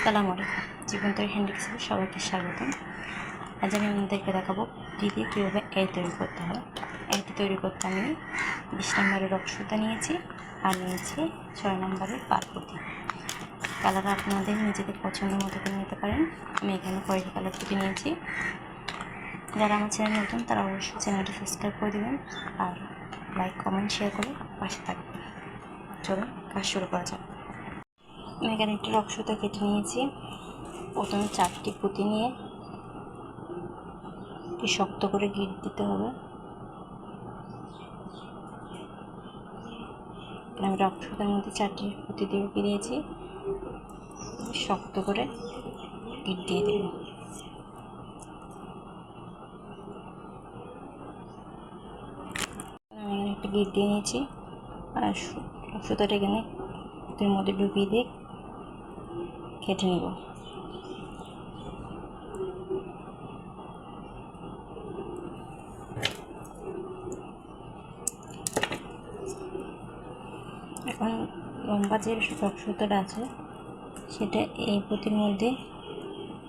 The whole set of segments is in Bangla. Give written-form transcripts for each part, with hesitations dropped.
আসসালামু আলাইকুম। জীবন্তর হ্যান্ডিক্সে সবাইকে স্বাগতম। আজ আমি আপনাদেরকে দেখাবো পুঁতি দিয়ে কীভাবে এই তৈরি করতে হয়। এইটি তৈরি করতে আমি 20 নম্বরের রক্সুতা নিয়েছি আর নিয়েছি 6 নম্বরের পাতপুঁতি। কালার আপনাদের নিজেদের পছন্দ মতো করে নিতে পারেন। আমি এখানে কয়েকটি কালার পুঁতি নিয়েছি। যারা আমার চ্যানেল নতুন তারা অবশ্যই চ্যানেলটি সাবস্ক্রাইব করে দেবেন আর লাইক কমেন্ট শেয়ার করে পাশে থাকবেন। চলুন কাজ শুরু করা যাক। আমি এখানে একটি রক্সুতা কেটে নিয়েছি। প্রথমে 4টি পুঁতি নিয়ে একটু শক্ত করে গিট দিতে হবে। আমি রক্সুতার মধ্যে 4টি পুঁতি দিয়ে দিয়েছি, শক্ত করে গিট দিয়ে দেব। আমি এখানে একটা গিট দিয়ে নিয়েছি আর রক্সুতাটা এখানে পুঁতির মধ্যে ঢুকিয়ে দিয়ে কেটে নেব। এখন লম্বা যে রক্সুতাটা আছে সেটা এই পুঁতির মধ্যে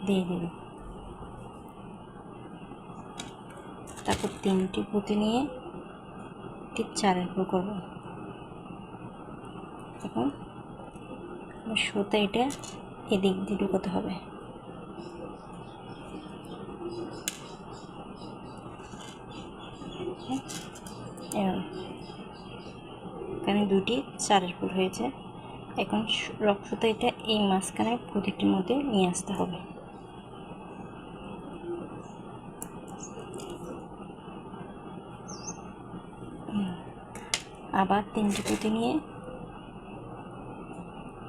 দিয়ে দেব। তারপর 3টি পুঁতি নিয়ে ঠিক 4 উপর করব। এখন সুতা এটা এদিক দিয়ে ঢুকাতে হবে। এখানে 2টি 4 ফুল হয়েছে। এখন রক্সুতা এটা এই মাঝখানে প্রতিটির মধ্যে নিয়ে আসতে হবে। আবার 3টি পুঁতি নিয়ে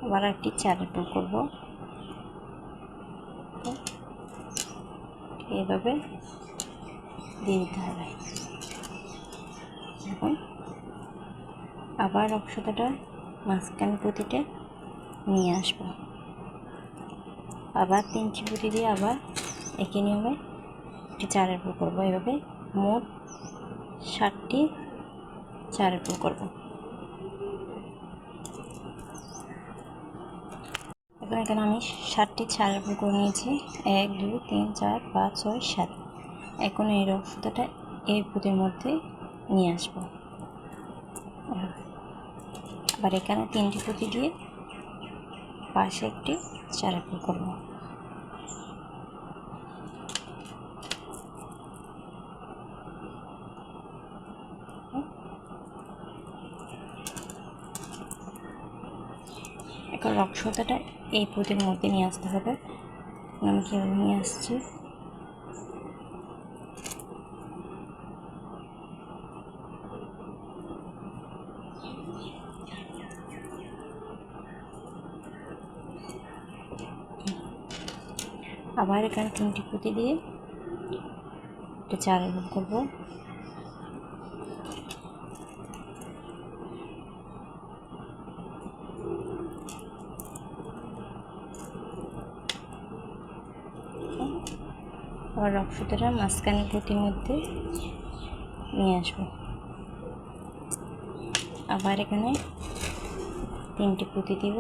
আবার একটি 4 ফুল করব। এভাবে দিয়ে দিতে হবে। এখন আবার রক্সুতাটা মাঝখানে পুঁতিটা নিয়ে আসবো। আবার 3টি পুঁতি দিয়ে আবার একই নিয়মে একটি 4 ফুল করবো। এভাবে মোট 7টি 4 ফুল করব। এখন এখানে আমি 7টি 4 ফুল করে নিয়েছি। 1 2 3 4 5 6 7। এখন এই রক্সুতাটা এই পুঁতির মধ্যে নিয়ে আসবো। আবার এখানে 3টি পুঁতি দিয়ে পাশে একটি 4 ফুল করব। এখন রক্সুতাটা এই পুঁতির মধ্যে নিয়ে আসতে হবে। আমি কীভাবে নিয়ে আসছি, আবার এখানে 3টি পুঁতি দিয়ে একটা 4 ফুল করব। আবার রক্সুতাটা মাঝখানে পুঁতির মধ্যে নিয়ে আসবো। আবার এখানে 3টি পুঁতি দিব।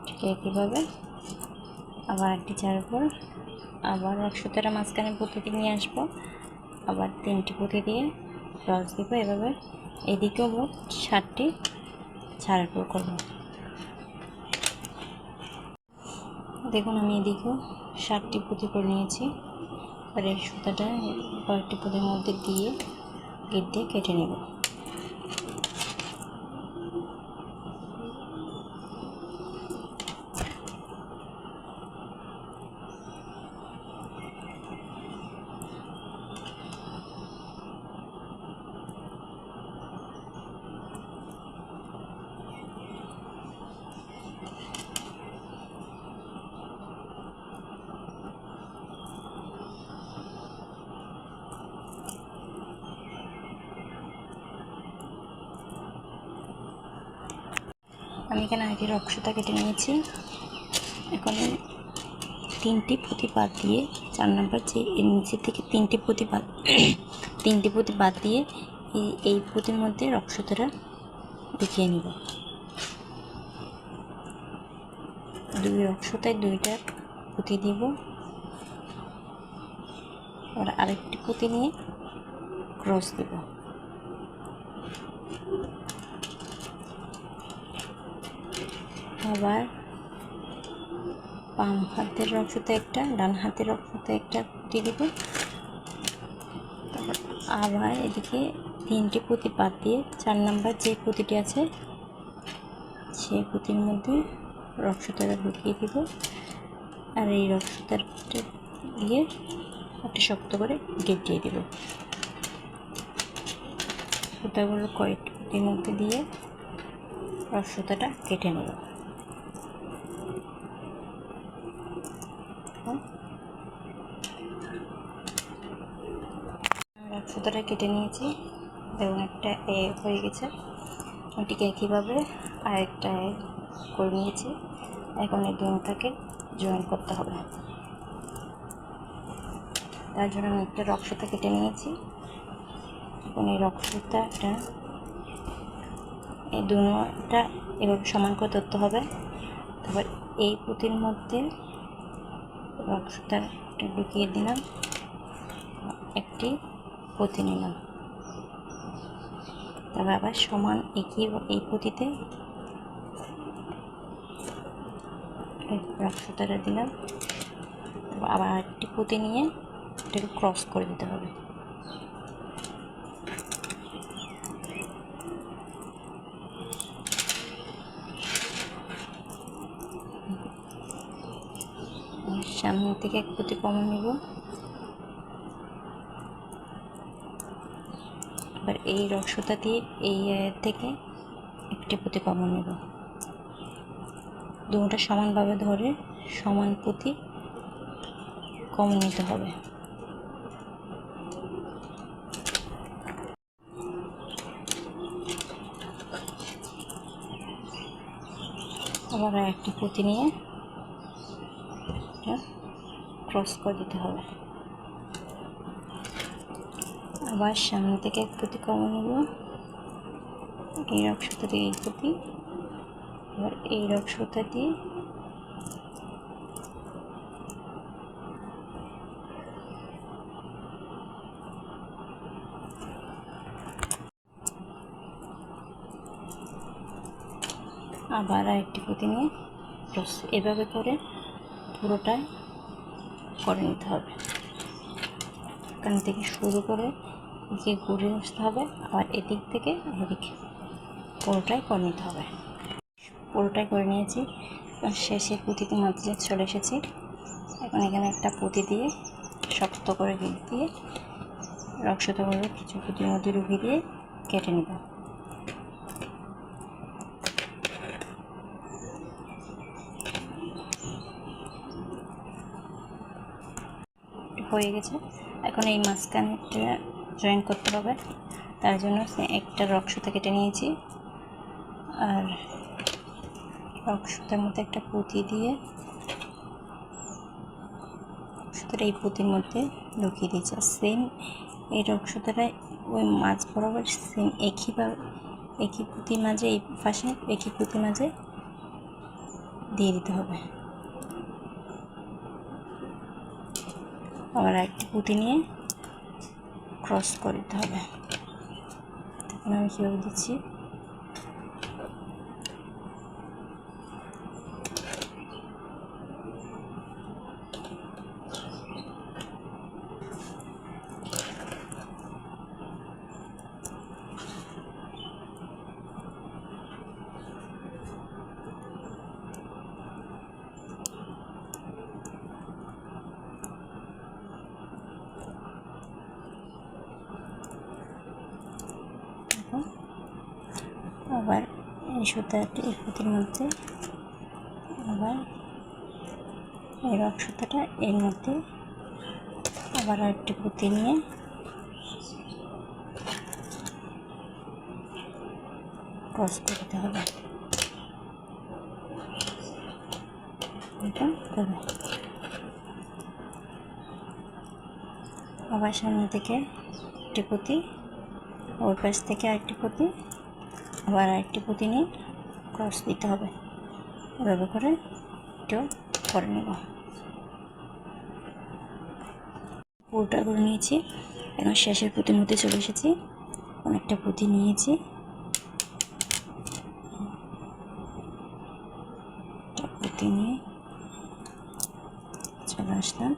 ঠিক একইভাবে আবার একটি 4 ফুল, আবার রক্সুতাটা মাঝখানে পুঁতি নিয়ে আসবো। আবার 3টি পুঁতি দিয়ে ক্রস দিব। এভাবে এদিকেও মোট 7টি 4 ফুল করব। দেখুন আমি এদিকেও 7টি পুঁতি করে নিয়েছি। আর এই সুতাটা কয়েকটি পুঁতির মধ্যে দিয়ে গিট দিয়ে কেটে নেব। আমি এখানে আগে রক্সুতা কেটে নিয়েছি। এখন 3টি পুঁতি বাদ দিয়ে 4 নম্বর যে এর নিচে থেকে 3টি পুঁতি বাদ দিয়ে এই পুঁতির মধ্যে রক্তটা ঢুকিয়ে নিব। দুই রক্তটায় দুইটা পুঁতি দিব, আর আরেকটি পুঁতি নিয়ে ক্রস দেব। আবার বাম হাতের রক্ততে একটা, ডান হাতের রক্ততে একটা পুঁতি দিব। তারপর আবার এদিকে 3টি পুঁতি বাদ দিয়ে 4 নাম্বার যে পুঁতিটি আছে সেই পুঁতির মধ্যে রক্তটা ঢুকিয়ে দিব, আর এই রক্তটা দিয়ে একটা শক্ত করে গেট দিয়ে দিব। সুতাগুলো কয়েকটি পুঁতির মধ্যে দিয়ে রক্তটা কেটে নেব। রক্তটা কেটে নিয়েছি এবং একটা হয়ে গেছে। এটিকে একইভাবে আরেকটা করে নিয়েছি। এখন এই দুটাকে জয়েন করতে হবে। তার জন্য আমি একটা রক্তটা কেটে নিয়েছি। এখন এই রক্তটা এই দুটা এভাবে সমান করে ধরতে হবে। তারপর এই পুঁতির মধ্যে রক্তটা ঢুকিয়ে দিলাম, একটি পুঁতি নিলাম। তারপর আবার সমান এই পুঁতিতে রক্তটা দিলাম। আবার একটি পুঁতি নিয়ে এটাকে ক্রস করে দিতে হবে। সামনে থেকে এক পুঁতি কমন নিব। এবার এই রক্তটা দিয়ে এই থেকে একটি পুঁতি কমন নেব। দুটো সমানভাবে ধরে সমান পুঁতি কমন নিতে হবে। আবার একটি পুঁতি নিয়ে ক্রস করে দিতে হবে। আবার সামনে থেকে এক পুঁতি কমন নেব, এই রক্তটা দিয়ে এই পুঁতি, আবার এই রক্তটা দিয়ে আবার আরেকটি পুঁতি নিয়ে ক্রস, এভাবে করে পুরোটাই করে নিতে হবে। এখান থেকে শুরু করে যে ঘুরে আসতে হবে, আবার এদিক থেকে এদিকে পুরোটাই করে নিতে হবে। পুরোটাই করে নিয়েছি, শেষে পুঁতিতে মাঝে চলে এসেছি। এখন এখানে একটা পুঁতি দিয়ে শক্ত করে গেট দিয়ে রক্তগুলো কিছু পুঁতির মধ্যে ঢুকিয়ে দিয়ে কেটে নেব। হয়ে গেছে। এখন এই মাঝখানটা জয়েন করতে হবে। তার জন্য একটা রক্তটা কেটে নিয়েছি, আর রক্তটার মধ্যে একটা পুঁতি দিয়ে রক্তটা এই পুঁতির মধ্যে ঢুকিয়ে দিয়েছি। সেম এই রক্তটা ওই মাছ বরাবর সেম একই পুঁতির মাঝে, এই পাশে একই পুঁতির মাঝে দিয়ে দিতে হবে। আবার একটি পুঁতি নিয়ে ক্রস করে দিতে হবে। তখন আমি কীভাবে দিচ্ছি, আবার এই সুতাটি এই পুঁতির মধ্যে, আবার এই রক্তটা এর মধ্যে, আবার আরেকটি পুঁতি নিয়ে ক্রস করতে হবে। এটা করবে। আবার সামনে থেকে একটি পুঁতি ওর পাশ থেকে আরেকটি পুঁতি, আবার আরেকটি পুঁতি নিয়ে ক্রস দিতে হবে। এভাবে করে একটু করে নেব। পুরোটা করে নিয়েছি। এখন শেষের পুঁতির মধ্যে চলে এসেছি। অনেকটা পুঁতি নিয়েছি, পুঁতি নিয়ে চলে আসলাম।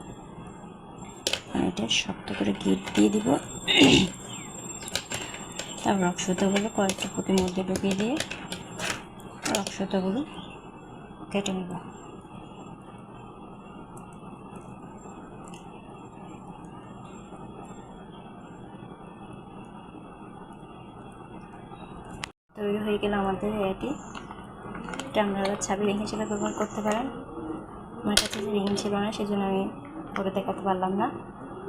এটা শক্ত করে গিট দিয়ে দিব। তারপর রক্সুতাগুলো কয়েকটা পুঁতির মধ্যে ঢুকিয়ে দিয়ে রক্সুতাগুলো কেটে নেব। তৈরি হয়ে গেলে আমাদের এটি আপনারা ছাবি রিং হিসেবে ব্যবহার করতে পারেন। আমার কাছে যে রিং ছিল না, সেজন্য আমি করে দেখাতে পারলাম না।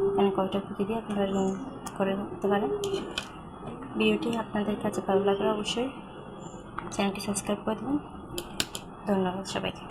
এখানে কয়টা পুঁতি দিয়ে আপনারা রিং করে রাখতে পারেন। ভিডিওটি আপনাদের কাছে ভালো লাগলে অবশ্যই চ্যানেলটি সাবস্ক্রাইব করে দেবেন। ধন্যবাদ সবাইকে।